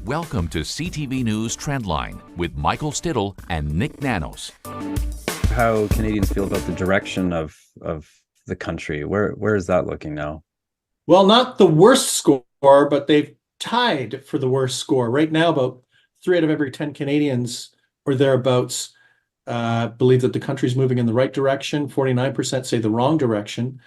Welcome to CTV News Trendline with Michael Stittle and Nick Nanos. How Canadians feel about the direction of the country. Where is that looking now? Well, not the worst score, but they've tied for the worst score. Right now, about 3 out of every 10 Canadians or thereabouts believe that the country's moving in the right direction. 49% say the wrong direction.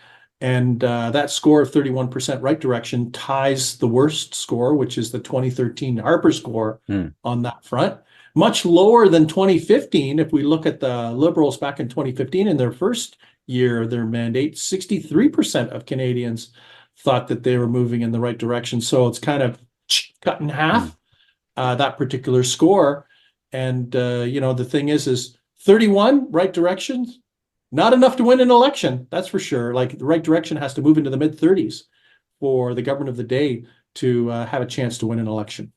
And that score of 31% right direction ties the worst score, which is the 2013 Harper score on that front. Much lower than 2015. If we look at the Liberals back in 2015 in their first year of their mandate, 63% of Canadians thought that they were moving in the right direction. So it's kind of cut in half, that particular score. And, the thing is 31 right directions, not enough to win an election. That's for sure. Like, the right direction has to move into the mid-30s for the government of the day to have a chance to win an election.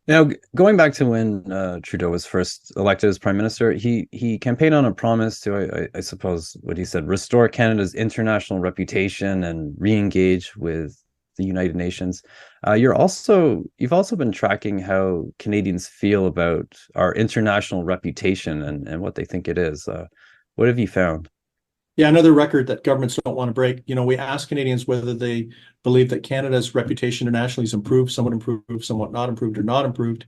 Now, going back to when Trudeau was first elected as Prime Minister, he campaigned on a promise to, I suppose, what he said, restore Canada's international reputation and re-engage with the United Nations. You've also been tracking how Canadians feel about our international reputation and what they think it is. What have you found? Yeah, another record that governments don't want to break. We ask Canadians whether they believe that Canada's reputation internationally is improved, somewhat not improved, or not improved.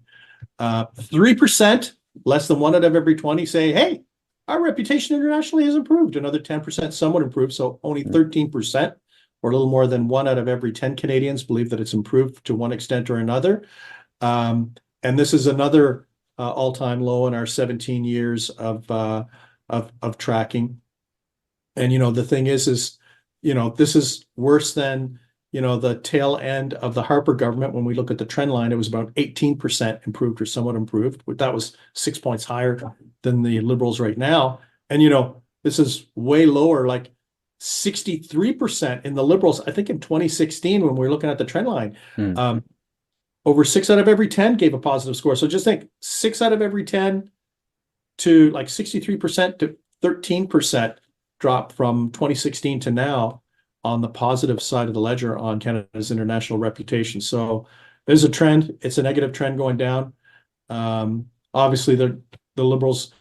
3%, less than 1 out of every 20 say, hey, our reputation internationally has improved. Another 10% somewhat improved. So only 13%, or a little more than 1 out of every 10 Canadians believe that it's improved to one extent or another. And this is another all-time low in our 17 years of tracking. And, the thing is, this is worse than, the tail end of the Harper government. When we look at the trend line, it was about 18% improved or somewhat improved. But that was 6 points higher than the Liberals right now. And, this is way lower, like 63% in the Liberals. I think in 2016, when we were looking at the trend line, over 6 out of every 10 gave a positive score. So just think 6 out of every 10 to like 63% to 13% drop from 2016 to now on the positive side of the ledger on Canada's international reputation. So there's a trend. It's a negative trend going down. Obviously, the Liberals,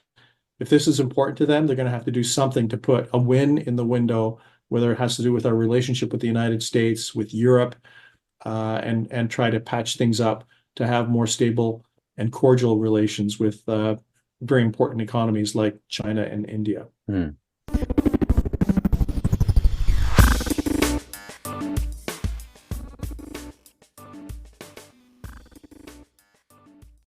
if this is important to them, they're going to have to do something to put a win in the window, whether it has to do with our relationship with the United States, with Europe, and try to patch things up to have more stable and cordial relations with very important economies like China and India.